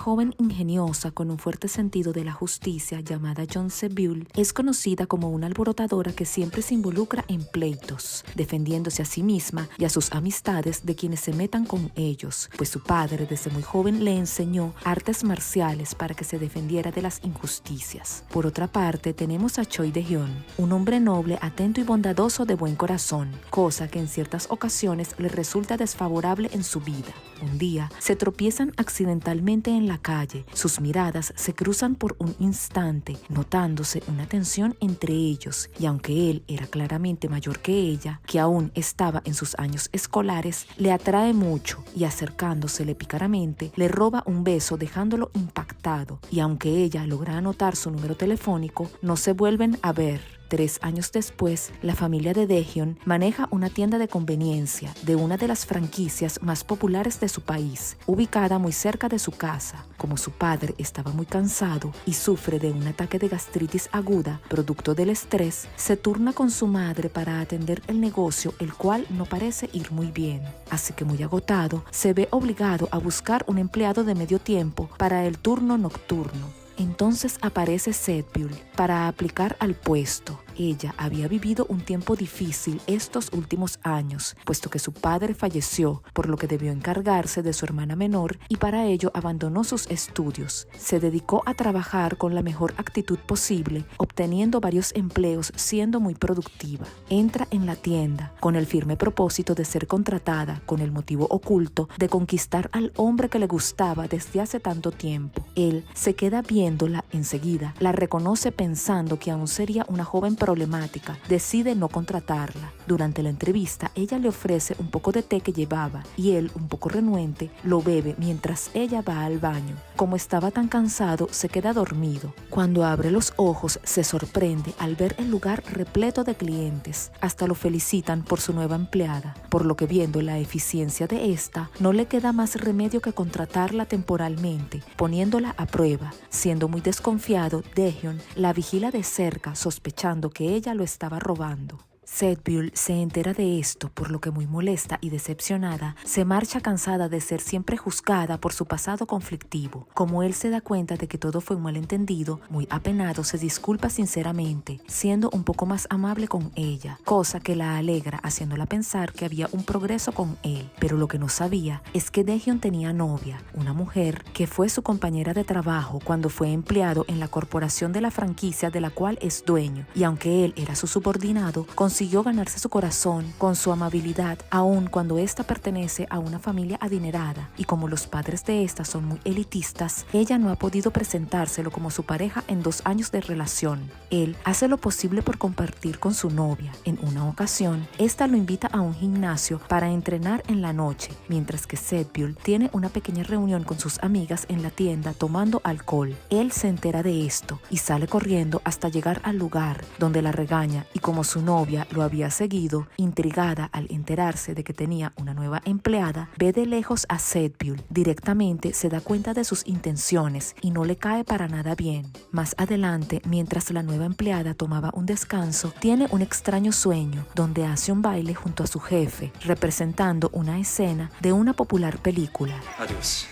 joven ingeniosa con un fuerte sentido de la justicia llamada John Sebule es conocida como una alborotadora que siempre se involucra en pleitos, defendiéndose a sí misma y a sus amistades de quienes se metan con ellos, pues su padre desde muy joven le enseñó artes marciales para que se defendiera de las injusticias. Por otra parte, tenemos a Choi De-hyun, un hombre noble, atento y bondadoso de buen corazón, cosa que en ciertas ocasiones le resulta desfavorable en su vida. Un día, se tropiezan accidentalmente en la calle. Sus miradas se cruzan por un instante, notándose una tensión entre ellos, y aunque él era claramente mayor que ella, que aún estaba en sus años escolares, le atrae mucho y acercándosele pícaramente, le roba un beso dejándolo impactado, y aunque ella logra anotar su número telefónico, no se vuelven a ver. 3 años después, la familia de De-hyun maneja una tienda de conveniencia de una de las franquicias más populares de su país, ubicada muy cerca de su casa. Como su padre estaba muy cansado y sufre de un ataque de gastritis aguda, producto del estrés, se turna con su madre para atender el negocio, el cual no parece ir muy bien. Así que muy agotado, se ve obligado a buscar un empleado de medio tiempo para el turno nocturno. Entonces aparece Sebule para aplicar al puesto. Ella había vivido un tiempo difícil estos últimos años, puesto que su padre falleció, por lo que debió encargarse de su hermana menor y para ello abandonó sus estudios. Se dedicó a trabajar con la mejor actitud posible, obteniendo varios empleos siendo muy productiva. Entra en la tienda con el firme propósito de ser contratada, con el motivo oculto de conquistar al hombre que le gustaba desde hace tanto tiempo. Él se queda viéndola enseguida, la reconoce pensando que aún sería una joven problemática, decide no contratarla. Durante la entrevista, ella le ofrece un poco de té que llevaba y él, un poco renuente, lo bebe mientras ella va al baño. Como estaba tan cansado, se queda dormido. Cuando abre los ojos, se sorprende al ver el lugar repleto de clientes. Hasta lo felicitan por su nueva empleada, por lo que viendo la eficiencia de esta, no le queda más remedio que contratarla temporalmente, poniéndola a prueba. Siendo muy desconfiado, De-hyun la vigila de cerca, sospechando que ella lo estaba robando. Sebule se entera de esto, por lo que muy molesta y decepcionada, se marcha cansada de ser siempre juzgada por su pasado conflictivo. Como él se da cuenta de que todo fue un malentendido, muy apenado se disculpa sinceramente, siendo un poco más amable con ella, cosa que la alegra haciéndola pensar que había un progreso con él. Pero lo que no sabía es que De-hyun tenía novia, una mujer que fue su compañera de trabajo cuando fue empleado en la corporación de la franquicia de la cual es dueño, y aunque él era su subordinado, consiguió ganarse su corazón con su amabilidad, aun cuando ésta pertenece a una familia adinerada, y como los padres de ésta son muy elitistas, ella no ha podido presentárselo como su pareja en 2 años de relación. Él hace lo posible por compartir con su novia. En una ocasión, ésta lo invita a un gimnasio para entrenar en la noche, mientras que Sebule tiene una pequeña reunión con sus amigas en la tienda tomando alcohol. Él se entera de esto y sale corriendo hasta llegar al lugar, donde la regaña, y como su novia lo había seguido, intrigada al enterarse de que tenía una nueva empleada, ve de lejos a Sebule. Directamente se da cuenta de sus intenciones y no le cae para nada bien. Más adelante, mientras la nueva empleada tomaba un descanso, tiene un extraño sueño donde hace un baile junto a su jefe, representando una escena de una popular película. Adiós.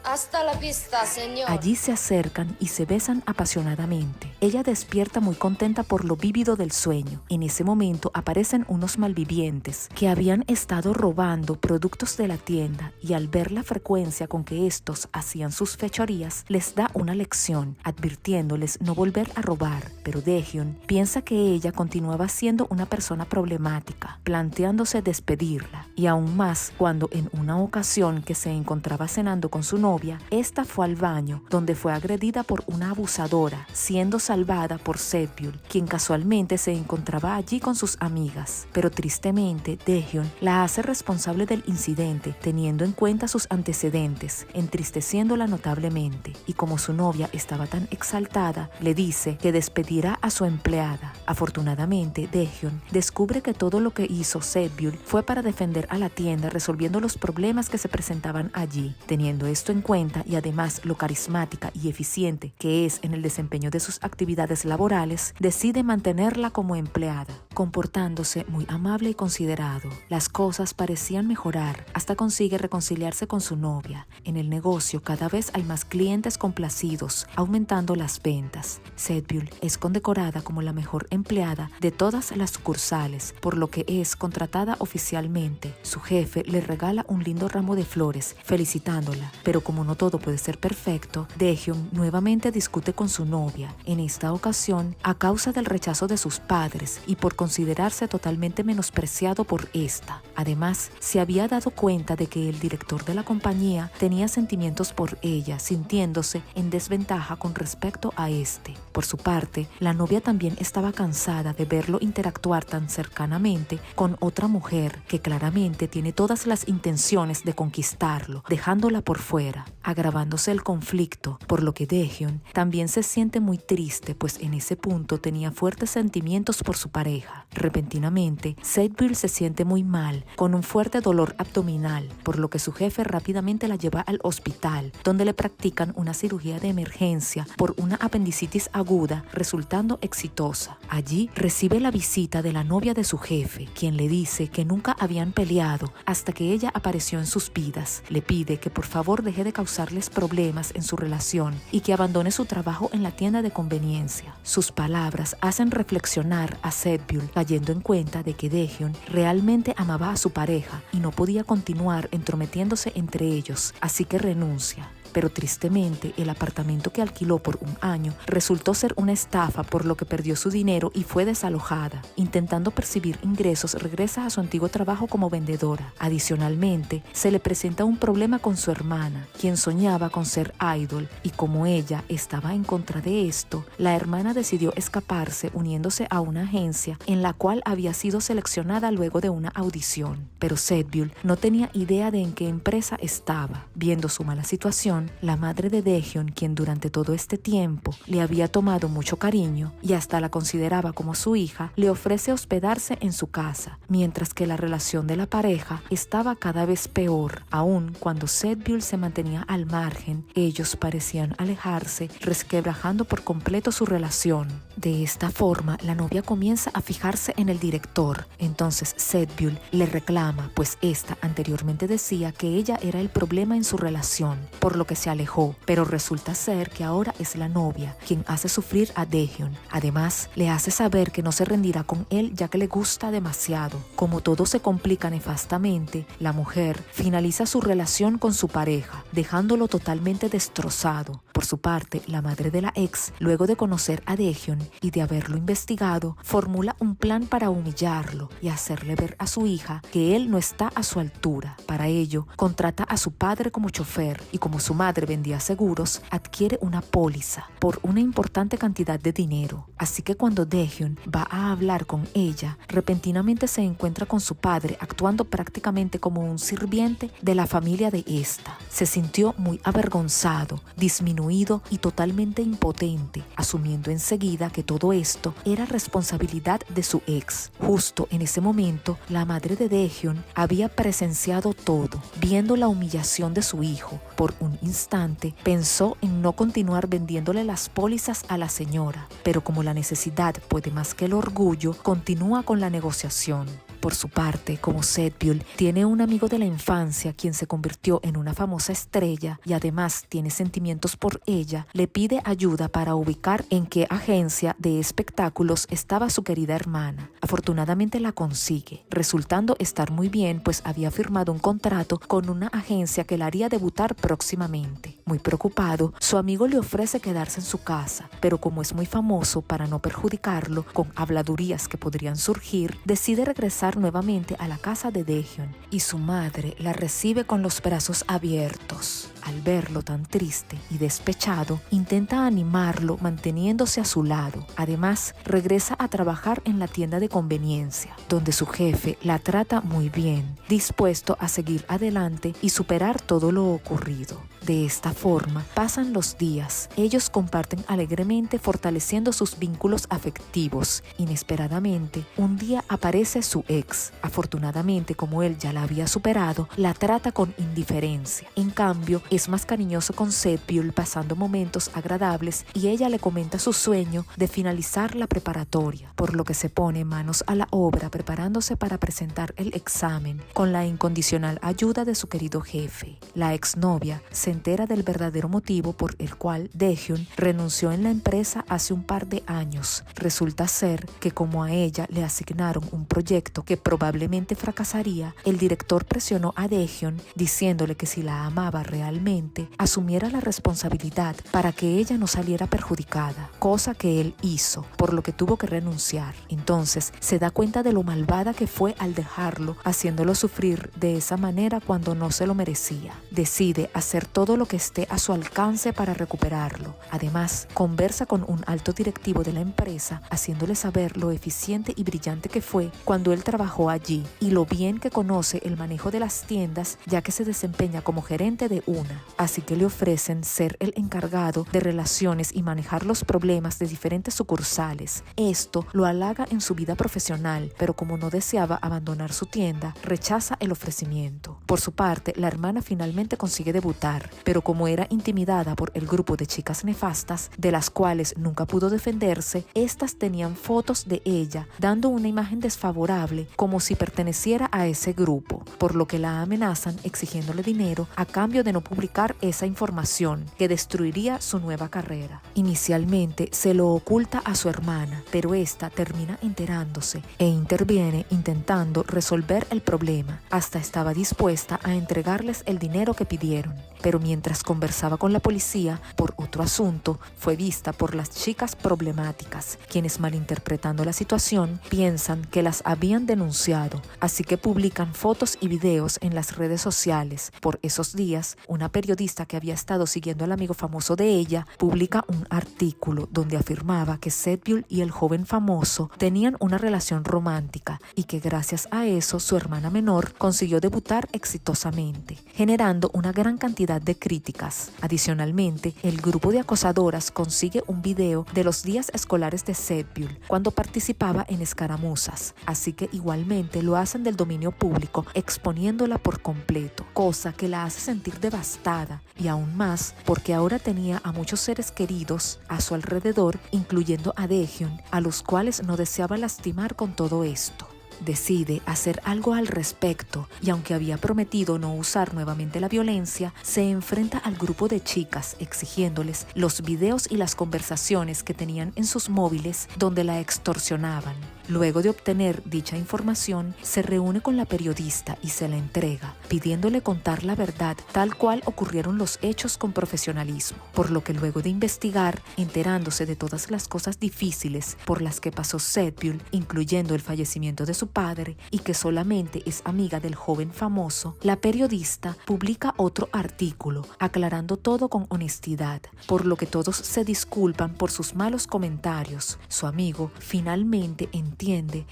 Hasta la vista, señor. Allí se acercan y se besan apasionadamente. Ella despierta muy contenta por lo vívido del sueño. En ese momento aparecen unos malvivientes que habían estado robando productos de la tienda y al ver la frecuencia con que estos hacían sus fechorías, les da una lección, advirtiéndoles no volver a robar. Pero De-hyun piensa que ella continuaba siendo una persona problemática, planteándose despedirla. Y aún más cuando en una ocasión que se encontraba cenando con su novia, esta fue al baño, donde fue agredida por una abusadora, siendo salvada por Sebule, quien casualmente se encontraba allí con sus amigas. Pero tristemente, De-hyun la hace responsable del incidente, teniendo en cuenta sus antecedentes, entristeciéndola notablemente. Y como su novia estaba tan exaltada, le dice que despedirá a su empleada. Afortunadamente, De-hyun descubre que todo lo que hizo Sebule fue para defender a la tienda, resolviendo los problemas que se presentaban allí. Teniendo esto en cuenta y además lo carismática y eficiente que es en el desempeño de sus actividades laborales, decide mantenerla como empleada. comportándose muy amable y considerado. Las cosas parecían mejorar hasta consigue reconciliarse con su novia. En el negocio cada vez hay más clientes complacidos, aumentando las ventas. Sedbull es condecorada como la mejor empleada de todas las sucursales, por lo que es contratada oficialmente. Su jefe le regala un lindo ramo de flores, felicitándola, pero como no todo puede ser perfecto, Daehyun nuevamente discute con su novia, en esta ocasión a causa del rechazo de sus padres y por considerarse totalmente menospreciado por esta. Además, se había dado cuenta de que el director de la compañía tenía sentimientos por ella, sintiéndose en desventaja con respecto a este. Por su parte, la novia también estaba cansada de verlo interactuar tan cercanamente con otra mujer que claramente tiene todas las intenciones de conquistarlo, dejándola por fuera, agravándose el conflicto, por lo que Daehyun también se siente muy triste, pues en ese punto tenía fuertes sentimientos por su pareja. Repentinamente, Sedbull se siente muy mal, con un fuerte dolor abdominal, por lo que su jefe rápidamente la lleva al hospital, donde le practican una cirugía de emergencia por una apendicitis aguda, resultando exitosa. Allí recibe la visita de la novia de su jefe, quien le dice que nunca habían peleado hasta que ella apareció en sus vidas. Le pide que por favor deje de causarles problemas en su relación y que abandone su trabajo en la tienda de conveniencia. Sus palabras hacen reflexionar a Sedbull, cayendo en cuenta de que Daehyun realmente amaba a su pareja y no podía continuar entrometiéndose entre ellos, así que renuncia. Pero tristemente, el apartamento que alquiló por un año resultó ser una estafa, por lo que perdió su dinero y fue desalojada. Intentando percibir ingresos, regresa a su antiguo trabajo como vendedora. Adicionalmente, se le presenta un problema con su hermana, quien soñaba con ser idol, y como ella estaba en contra de esto, la hermana decidió escaparse uniéndose a una agencia en la cual había sido seleccionada luego de una audición. Pero Sedbull no tenía idea de en qué empresa estaba. Viendo su mala situación, la madre de Daehyun, quien durante todo este tiempo le había tomado mucho cariño y hasta la consideraba como su hija, le ofrece hospedarse en su casa, mientras que la relación de la pareja estaba cada vez peor. Aun cuando Sedbull se mantenía al margen, ellos parecían alejarse, resquebrajando por completo su relación. De esta forma, la novia comienza a fijarse en el director. Entonces Sedbull le reclama, pues esta anteriormente decía que ella era el problema en su relación, por lo que se alejó, pero resulta ser que ahora es la novia quien hace sufrir a Daehyun. Además, le hace saber que no se rendirá con él ya que le gusta demasiado. Como todo se complica nefastamente, la mujer finaliza su relación con su pareja, dejándolo totalmente destrozado. Por su parte, la madre de la ex, luego de conocer a Daehyun y de haberlo investigado, formula un plan para humillarlo y hacerle ver a su hija que él no está a su altura. Para ello, contrata a su padre como chofer y como su madre vendía seguros, adquiere una póliza por una importante cantidad de dinero. Así que cuando Daehyun va a hablar con ella, repentinamente se encuentra con su padre actuando prácticamente como un sirviente de la familia de esta. Se sintió muy avergonzado, disminuido y totalmente impotente, asumiendo enseguida que todo esto era responsabilidad de su ex. Justo en ese momento, la madre de Daehyun había presenciado todo, viendo la humillación de su hijo. Por un instante pensó en no continuar vendiéndole las pólizas a la señora, pero como la necesidad puede más que el orgullo, continúa con la negociación. Por su parte, como Sedbull tiene un amigo de la infancia quien se convirtió en una famosa estrella y además tiene sentimientos por ella, le pide ayuda para ubicar en qué agencia de espectáculos estaba su querida hermana. Afortunadamente la consigue, resultando estar muy bien, pues había firmado un contrato con una agencia que la haría debutar próximamente. Muy preocupado, su amigo le ofrece quedarse en su casa, pero como es muy famoso, para no perjudicarlo con habladurías que podrían surgir, decide regresar nuevamente a la casa de Daehyun y su madre la recibe con los brazos abiertos. Al verlo tan triste y despechado, intenta animarlo manteniéndose a su lado. Además, regresa a trabajar en la tienda de conveniencia, donde su jefe la trata muy bien, dispuesto a seguir adelante y superar todo lo ocurrido. De esta forma, pasan los días. Ellos comparten alegremente, fortaleciendo sus vínculos afectivos. Inesperadamente, un día aparece su ex. Afortunadamente, como él ya la había superado, la trata con indiferencia. En cambio, es más cariñoso con Zebul, pasando momentos agradables, y ella le comenta su sueño de finalizar la preparatoria, por lo que se pone manos a la obra preparándose para presentar el examen con la incondicional ayuda de su querido jefe. La exnovia se entera del verdadero motivo por el cual Daehyun renunció en la empresa hace un par de años. Resulta ser que como a ella le asignaron un proyecto que probablemente fracasaría, el director presionó a Daehyun diciéndole que si la amaba realmente, asumiera la responsabilidad para que ella no saliera perjudicada, cosa que él hizo, por lo que tuvo que renunciar. Entonces se da cuenta de lo malvada que fue al dejarlo, haciéndolo sufrir de esa manera cuando no se lo merecía. Decide hacer todo lo que esté a su alcance para recuperarlo. Además, conversa con un alto directivo de la empresa, haciéndole saber lo eficiente y brillante que fue cuando él trabajó allí y lo bien que conoce el manejo de las tiendas, ya que se desempeña como gerente de una. Así que le ofrecen ser el encargado de relaciones y manejar los problemas de diferentes sucursales. Esto lo halaga en su vida profesional, pero como no deseaba abandonar su tienda, rechaza el ofrecimiento. Por su parte, la hermana finalmente consigue debutar, pero como era intimidada por el grupo de chicas nefastas, de las cuales nunca pudo defenderse, estas tenían fotos de ella, dando una imagen desfavorable como si perteneciera a ese grupo, por lo que la amenazan exigiéndole dinero a cambio de no publicar esa información que destruiría su nueva carrera. Inicialmente se lo oculta a su hermana, pero esta termina enterándose e interviene intentando resolver el problema. Hasta estaba dispuesta a entregarles el dinero que pidieron, pero mientras conversaba con la policía por otro asunto, fue vista por las chicas problemáticas, quienes malinterpretando la situación piensan que las habían denunciado, así que publican fotos y videos en las redes sociales. Por esos días, una periodista que había estado siguiendo al amigo famoso de ella publica un artículo donde afirmaba que Zebul y el joven famoso tenían una relación romántica y que gracias a eso su hermana menor consiguió debutar exitosamente, generando una gran cantidad de críticas. Adicionalmente, el grupo de acosadoras consigue un video de los días escolares de Zebul cuando participaba en escaramuzas, así que igualmente lo hacen del dominio público, exponiéndola por completo, cosa que la hace sentir devastada, y aún más porque ahora tenía a muchos seres queridos a su alrededor, incluyendo a Daehyun, a los cuales no deseaba lastimar con todo esto. Decide hacer algo al respecto y aunque había prometido no usar nuevamente la violencia, se enfrenta al grupo de chicas exigiéndoles los videos y las conversaciones que tenían en sus móviles donde la extorsionaban. Luego de obtener dicha información, se reúne con la periodista y se la entrega, pidiéndole contar la verdad tal cual ocurrieron los hechos con profesionalismo, por lo que luego de investigar, enterándose de todas las cosas difíciles por las que pasó Zebul, incluyendo el fallecimiento de su padre y que solamente es amiga del joven famoso, la periodista publica otro artículo aclarando todo con honestidad, por lo que todos se disculpan por sus malos comentarios. Su amigo finalmente entiende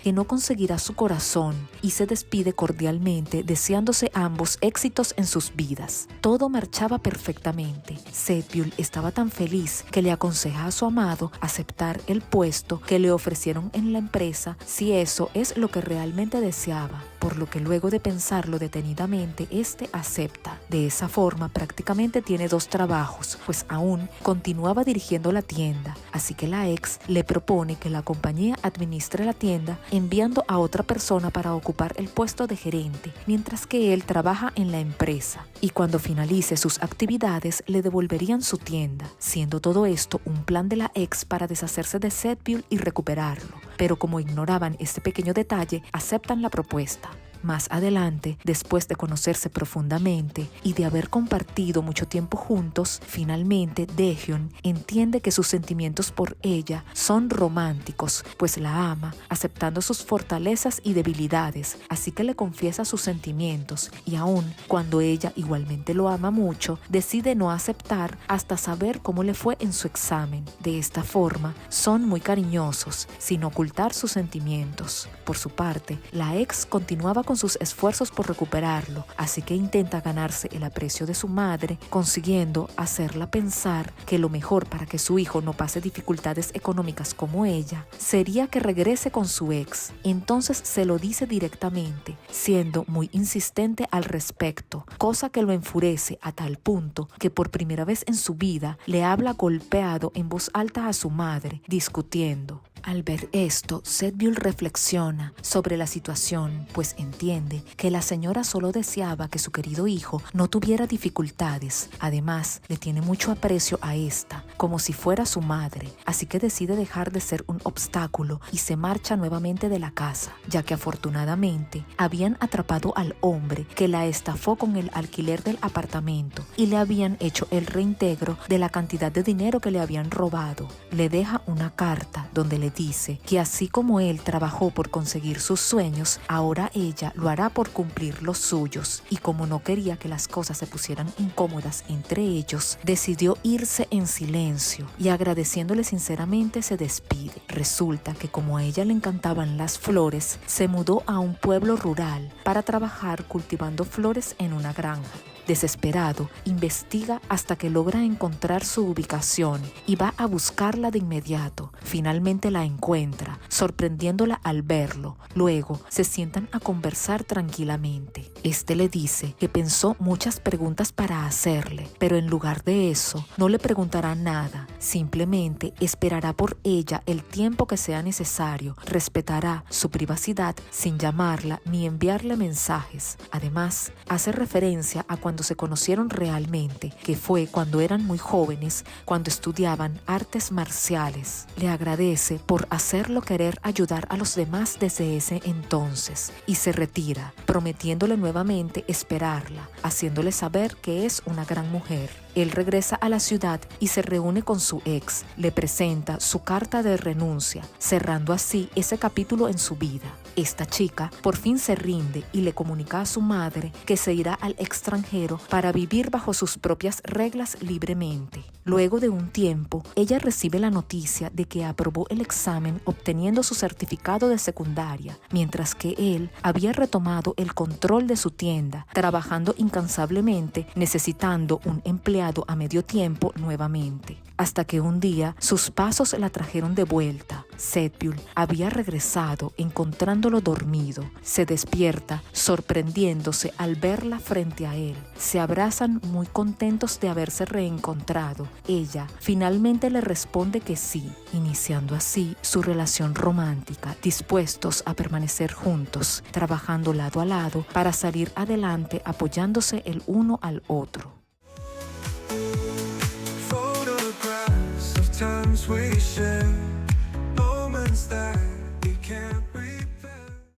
que no conseguirá su corazón y se despide cordialmente deseándose ambos éxitos en sus vidas. Todo marchaba perfectamente. Zebul estaba tan feliz que le aconseja a su amado aceptar el puesto que le ofrecieron en la empresa si eso es lo que realmente deseaba, por lo que luego de pensarlo detenidamente, este acepta. De esa forma prácticamente tiene dos trabajos, pues aún continuaba dirigiendo la tienda, así que la ex le propone que la compañía administre la tienda enviando a otra persona para ocupar el puesto de gerente, mientras que él trabaja en la empresa, y cuando finalice sus actividades le devolverían su tienda, siendo todo esto un plan de la ex para deshacerse de Zebul y recuperarlo, pero como ignoraban este pequeño detalle, aceptan la propuesta. Más adelante, después de conocerse profundamente y de haber compartido mucho tiempo juntos, finalmente Daehyun entiende que sus sentimientos por ella son románticos, pues la ama, aceptando sus fortalezas y debilidades, así que le confiesa sus sentimientos y aún cuando ella igualmente lo ama mucho, decide no aceptar hasta saber cómo le fue en su examen. De esta forma, son muy cariñosos, sin ocultar sus sentimientos. Por su parte, la ex continuaba con sus esfuerzos por recuperarlo, así que intenta ganarse el aprecio de su madre, consiguiendo hacerla pensar que lo mejor para que su hijo no pase dificultades económicas como ella, sería que regrese con su ex. Entonces se lo dice directamente, siendo muy insistente al respecto, cosa que lo enfurece a tal punto que por primera vez en su vida le habla golpeado en voz alta a su madre, discutiendo. Al ver esto, Zebul reflexiona sobre la situación, pues entiende que la señora solo deseaba que su querido hijo no tuviera dificultades. Además, le tiene mucho aprecio a esta, como si fuera su madre, así que decide dejar de ser un obstáculo y se marcha nuevamente de la casa, ya que afortunadamente habían atrapado al hombre que la estafó con el alquiler del apartamento y le habían hecho el reintegro de la cantidad de dinero que le habían robado. Le deja una carta donde le dice que así como él trabajó por conseguir sus sueños, ahora ella lo hará por cumplir los suyos, y como no quería que las cosas se pusieran incómodas entre ellos, decidió irse en silencio y agradeciéndole sinceramente se despide. Resulta que como a ella le encantaban las flores, se mudó a un pueblo rural para trabajar cultivando flores en una granja. Desesperado, investiga hasta que logra encontrar su ubicación y va a buscarla de inmediato. Finalmente la encuentra, sorprendiéndola al verlo. Luego se sientan a conversar tranquilamente. Este le dice que pensó muchas preguntas para hacerle, pero en lugar de eso, no le preguntará nada. Simplemente esperará por ella el tiempo que sea necesario. Respetará su privacidad sin llamarla ni enviarle mensajes. Además, hace referencia a cuando se conocieron realmente, que fue cuando eran muy jóvenes, cuando estudiaban artes marciales. Le agradece por hacerlo querer ayudar a los demás desde ese entonces y se retira, prometiéndole nuevamente esperarla, haciéndole saber que es una gran mujer. Él regresa a la ciudad y se reúne con su ex, le presenta su carta de renuncia, cerrando así ese capítulo en su vida. Esta chica por fin se rinde y le comunica a su madre que se irá al extranjero para vivir bajo sus propias reglas libremente. Luego de un tiempo, ella recibe la noticia de que aprobó el examen obteniendo su certificado de secundaria, mientras que él había retomado el control de su tienda, trabajando incansablemente, necesitando un empleado a medio tiempo nuevamente. Hasta que un día sus pasos la trajeron de vuelta. Zebul había regresado encontrándolo dormido. Se despierta sorprendiéndose al verla frente a él. Se abrazan muy contentos de haberse reencontrado. Ella finalmente le responde que sí, iniciando así su relación romántica, dispuestos a permanecer juntos, trabajando lado a lado para salir adelante apoyándose el uno al otro. Times we share, moments that